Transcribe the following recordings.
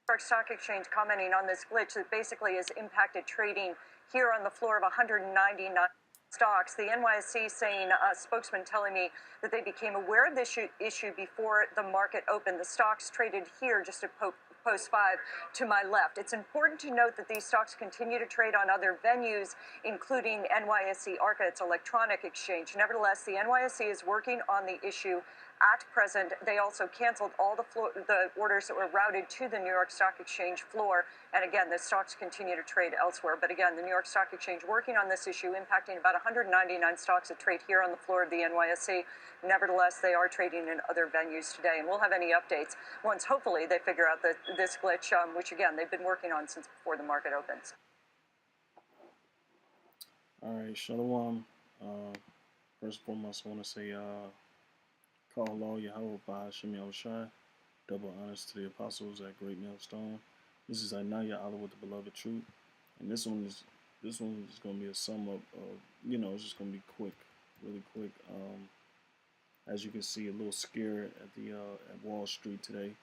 York Stock Exchange commenting on this glitch that basically has impacted trading here on the floor of 199 stocks. The NYSE saying, a spokesman telling me that they became aware of this issue before the market opened. The stocks traded here just at post 5 to my left. It's important to note that these stocks continue to trade on other venues, including NYSE Arca, its electronic exchange. Nevertheless, the NYSE is working on the issue at present. They also canceled all the orders that were routed to the New York Stock Exchange floor. And again, the stocks continue to trade elsewhere. But again, the New York Stock Exchange working on this issue, impacting about 199 stocks that trade here on the floor of the NYSE. Nevertheless, they are trading in other venues today. And we'll have any updates once, hopefully, they figure out this glitch, which, again, they've been working on since before the market opens. All right, Shalom. First and foremost, I want to say, call Allah Yahweh Ba'ashim Yahushai. Double honors to the apostles at Great Millstone. This is Anaya Allah with the beloved truth, and this one is going to be a sum up of, it's just going to be quick, really quick. As you can see, a little scared at the at Wall Street today.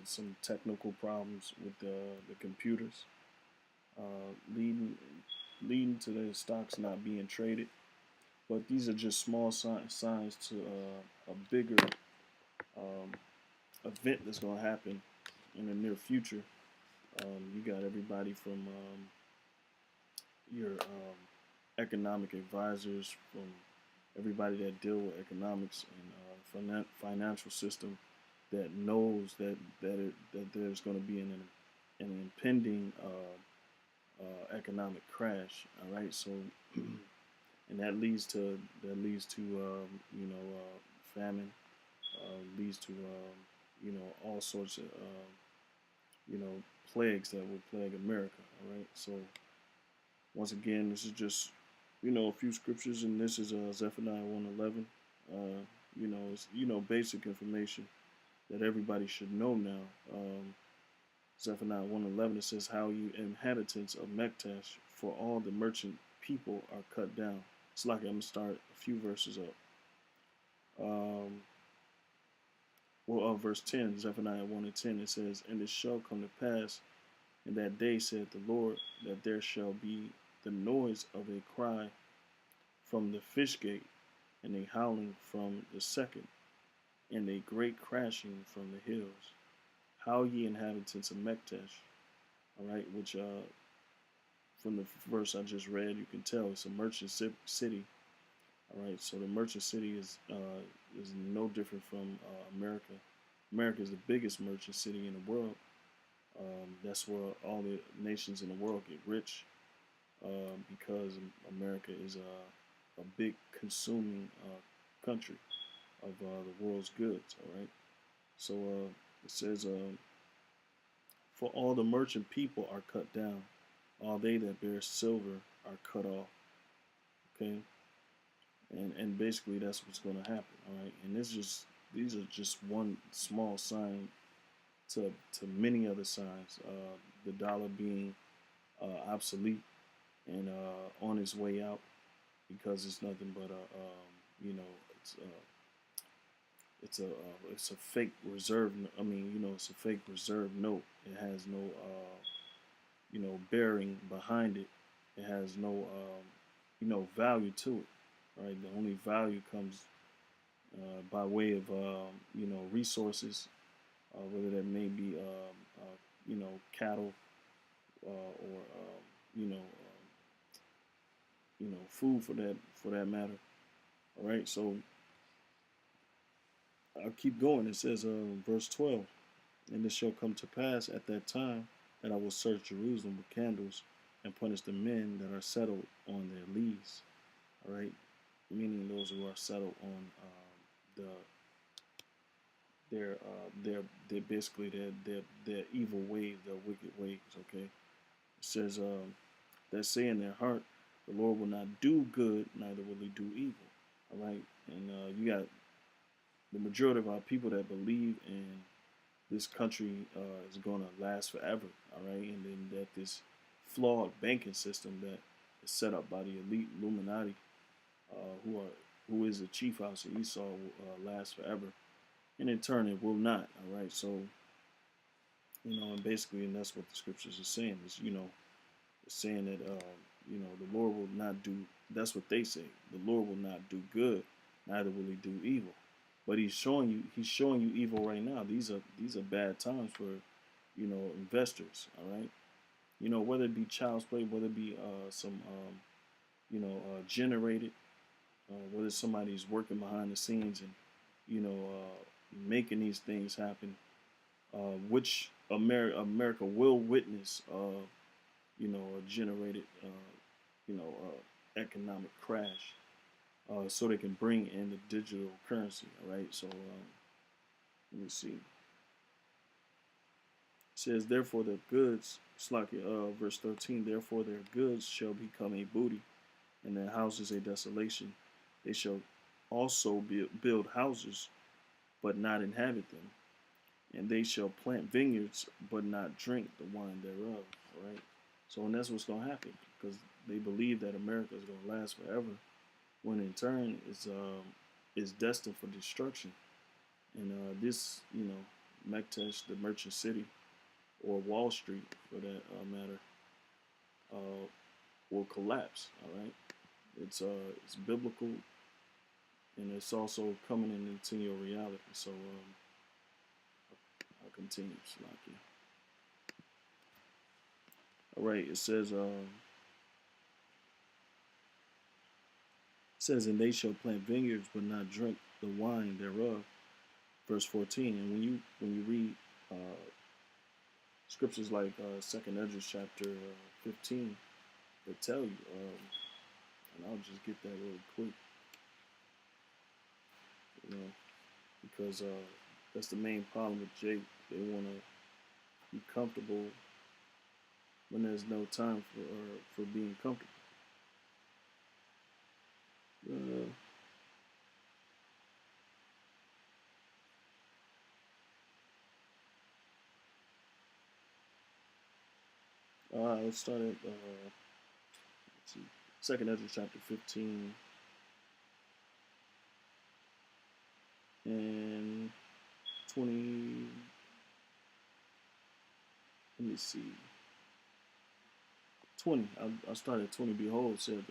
Some technical problems with the computers, leading to the stocks not being traded. But these are just small signs to a bigger event that's going to happen in the near future. You got everybody from your economic advisors, from everybody that deal with economics and financial system, that knows that there's going to be an impending economic crash. All right, so. And that leads to famine, leads to all sorts of plagues that will plague America. All right. So once again, this is just a few scriptures, and this is Zephaniah 1:11. It's basic information that everybody should know now. Zephaniah 1:11, it says, "How you inhabitants of Mektesh, for all the merchant people are cut down." It's like I'm going to start a few verses up. Verse 10, Zephaniah 1:10, it says, "And it shall come to pass in that day, saith the Lord, that there shall be the noise of a cry from the fish gate, and a howling from the second, and a great crashing from the hills. How ye inhabitants of Mektesh," all right, which from the verse I just read, you can tell it's a merchant city. All right, so the merchant city is no different from America. America is the biggest merchant city in the world. That's where all the nations in the world get rich, because America is a big consuming country of the world's goods. All right, so it says, "For all the merchant people are cut down. All they that bear silver are cut off." Okay, and basically that's what's going to happen. All right, and these are just one small sign to many other signs. The dollar being obsolete and on its way out, because it's nothing but it's a fake reserve. It's a fake reserve note. It has no bearing behind it. It has no value to it. Right, the only value comes by way of resources, whether that may be cattle or food for that matter. All right, so I'll keep going. It says, verse 12, "And it shall come to pass at that time that I will search Jerusalem with candles, and punish the men that are settled on their lees." All right, meaning those who are settled on their basically their evil ways, their wicked ways. Okay, it says that say in their heart, "The Lord will not do good, neither will He do evil." All right, and you got the majority of our people that believe in this country is going to last forever. All right, and then that this flawed banking system that is set up by the elite Illuminati, who is the chief house of Esau, will last forever. and in turn it will not. All right, so and basically, and that's what the scriptures are saying is, it's saying that the Lord will not do. That's what they say. The Lord will not do good, neither will He do evil. But He's showing you evil right now. These are bad times for, investors. All right, whether it be child's play, whether it be some generated, whether somebody's working behind the scenes and making these things happen, which America will witness, a generated, economic crash, so they can bring in the digital currency. All right, so let me see. It says, therefore their goods, verse 13, therefore their goods shall become a booty, and their houses a desolation. They shall also build houses, but not inhabit them. And they shall plant vineyards, but not drink the wine thereof. All right. So, and that's what's going to happen because they believe that America is going to last forever, when in turn is destined for destruction. And this, Mektesh, the merchant city, or Wall Street for that matter, will collapse. All right. It's biblical, and it's also coming into your reality. So I'll continue. All right. It says, and they shall plant vineyards, but not drink the wine thereof. Verse 14. And when you read scriptures like 2nd Ezra chapter 15, they tell you. And I'll just get that real quick. Because that's the main problem with Jake. They want to be comfortable when there's no time for being comfortable. Let's start at let's see, 2nd Ezra chapter 15 and 20. Let me see. 20. I started at 20. Behold, said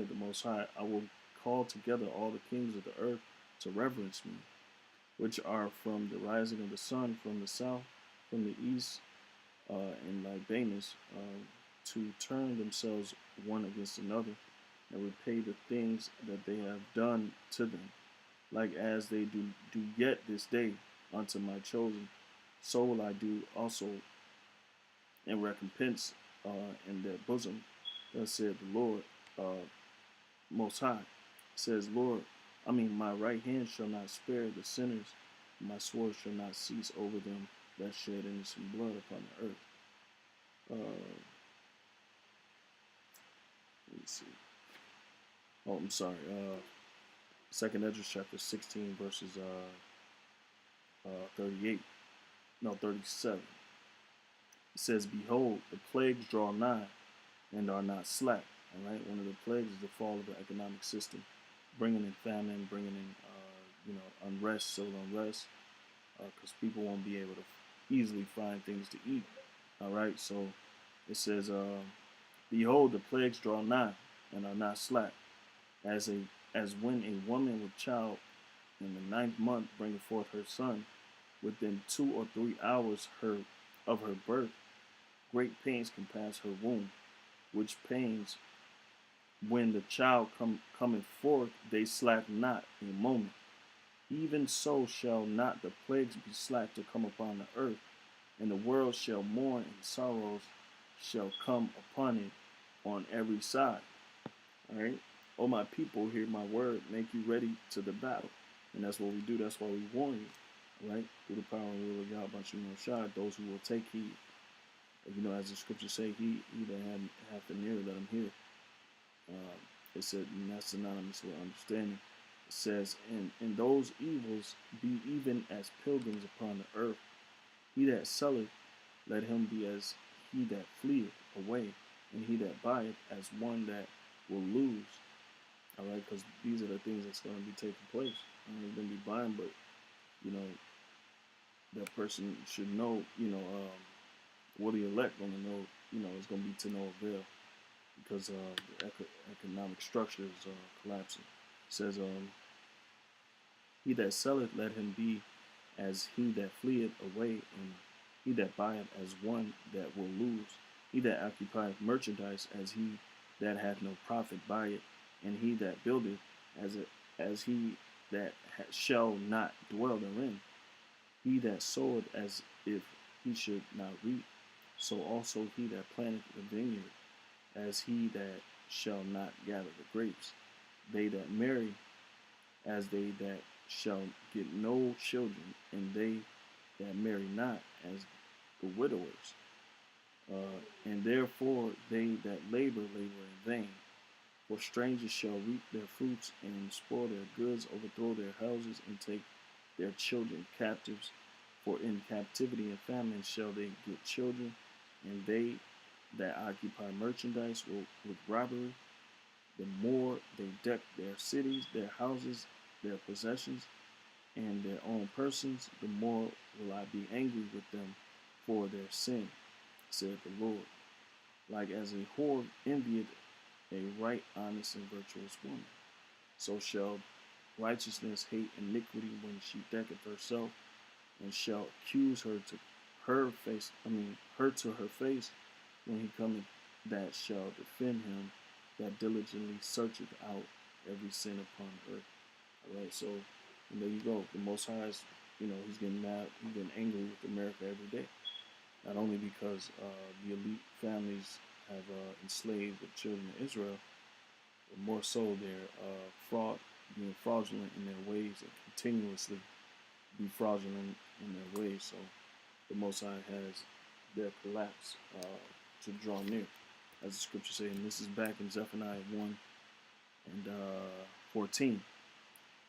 the Most High, I will call together all the kings of the earth to reverence me, which are from the rising of the sun, from the south, from the east, and Libanus, to turn themselves one against another, and repay the things that they have done to them, like as they do yet this day unto my chosen. So will I do also in recompense in their bosom. Thus said the Lord Most High. Says my right hand shall not spare the sinners, and my sword shall not cease over them that shed innocent blood upon the earth. Let me see. Oh, I'm sorry. 2nd Ezra chapter 16 verses 38. No, 37. It says, behold, the plagues draw nigh and are not slack. All right. One of the plagues is the fall of the economic system, bringing in famine, bringing in unrest, civil unrest, because people won't be able to easily find things to eat. All right. So it says, behold, the plagues draw nigh and are not slack, as when a woman with child in the 9th month bringeth forth her son, within 2 or 3 hours of her birth, great pains compass her womb, which pains, when the child cometh forth, they slack not a moment. Even so shall not the plagues be slack to come upon the earth, and the world shall mourn, and sorrows shall come upon it on every side. All right. O my people, hear my word, make you ready to the battle. And that's what we do. That's why we warn you. All right. Through the power and will of God, but you know, shot those who will take heed. As the scriptures say, he that hath an ear, let him hear. It said, and that's synonymous with understanding. It says, and those evils be even as pilgrims upon the earth. He that selleth, let him be as he that fleeth away, and he that buyeth as one that will lose. All right, because these are the things that's going to be taking place. You're going to be buying, but that person should know, what the elect going to know, is going to be to no avail because the economic structure is collapsing. It says, he that selleth, let him be as he that fleeth away, and he that buyeth as one that will lose. He that occupieth merchandise as he that hath no profit by it, and he that buildeth as he that shall not dwell therein. He that soweth as if he should not reap, so also he that planteth the vineyard as he that shall not gather the grapes. They that marry as they that shall get no children, and they that marry not as the widowers. And therefore they that labor in vain. For strangers shall reap their fruits, and spoil their goods, overthrow their houses, and take their children captives. For in captivity and famine shall they get children, and they that occupy merchandise with robbery. The more they deck their cities, their houses, their possessions, and their own persons, the more will I be angry with them for their sin, said the Lord. Like as a whore envieth a right, honest, and virtuous woman, so shall righteousness hate iniquity when she decketh herself, and shall accuse her to her face. Her to her face, when he cometh, that shall defend him that diligently searcheth out every sin upon earth. All right, so there you go. The Most High is, he's getting mad, he's getting angry with America every day. Not only because the elite families have enslaved the children of Israel, but more so they're being fraudulent in their ways and continuously be fraudulent in their ways. So the Most High has their collapse to draw near, as the scripture says. And this is back in Zephaniah 1 and 14. It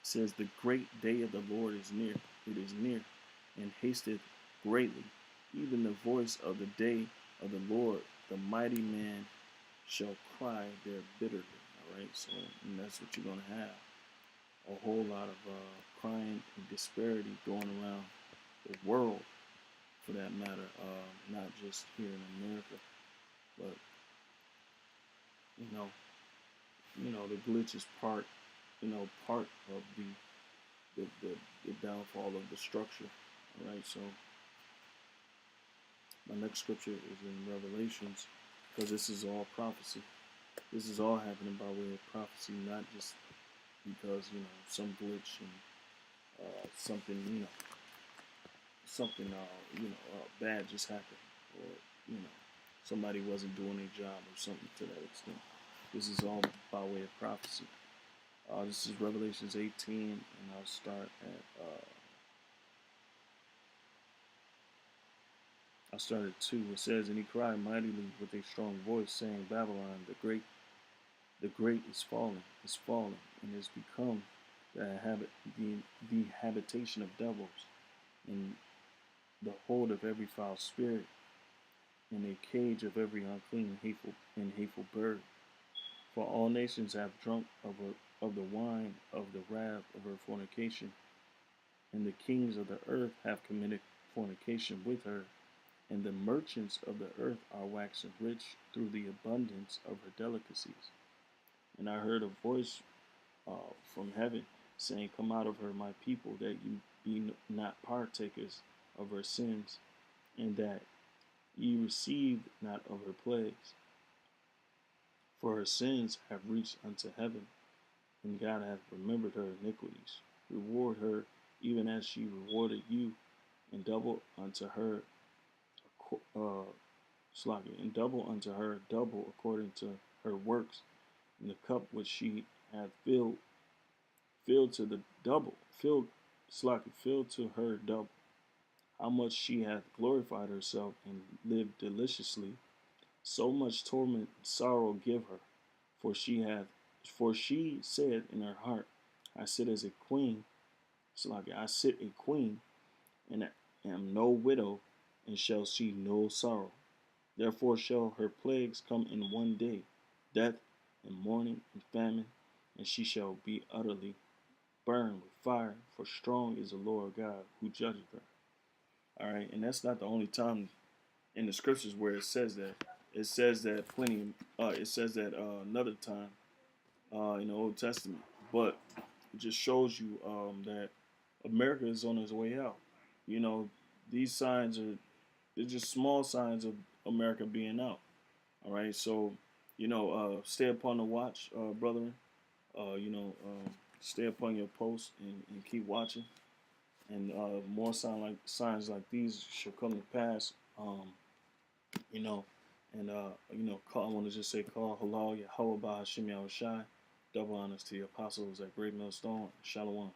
says, the great day of the Lord is near. It is near, and hasteth greatly. Even the voice of the day of the Lord, the mighty man shall cry there bitterly. All right, so and that's what you're going to have. A whole lot of crying and disparity going around the world, for that matter, not just here in America, but the glitch is part of the downfall of the structure. All right, so my next scripture is in Revelations, because this is all prophecy. This is all happening by way of prophecy, not just because some glitch and something bad just happened, or somebody wasn't doing their job or something to that extent. This is all by way of prophecy. This is Revelations 18, and I'll start at 2. It says, and he cried mightily with a strong voice, saying, Babylon the great is fallen, and is become the habitation of devils, and the hold of every foul spirit, and a cage of every unclean and hateful bird. For all nations have drunk of the wine of the wrath of her fornication, and the kings of the earth have committed fornication with her, and the merchants of the earth are waxen rich through the abundance of her delicacies. And I heard a voice from heaven saying, come out of her, my people, that you be not partakers of her sins, and that ye receive not of her plagues. For her sins have reached unto heaven, and God hath remembered her iniquities. Reward her even as she rewarded you, and double unto her, double according to her works, and the cup which she hath filled to the double, filled to her double. How much she hath glorified herself and lived deliciously, so much torment and sorrow give her. For she said in her heart, I sit as a queen, I sit a queen, and am no widow, and shall see no sorrow. Therefore shall her plagues come in one day, death, and mourning, and famine, and she shall be utterly burned with fire, for strong is the Lord God who judgeth her. All right, and that's not the only time in the scriptures where it says that. It says that plenty. It says that another time in the Old Testament, but it just shows you that America is on its way out. You know, these signs are they're just small signs of America being out. All right, so stay upon the watch, brethren. Stay upon your post and keep watching, and more signs like these shall come to pass. You know, and I want to just say, call halal Yahweh Hashem Yahushai. Double honors to the apostles at Great Millstone. Shalom.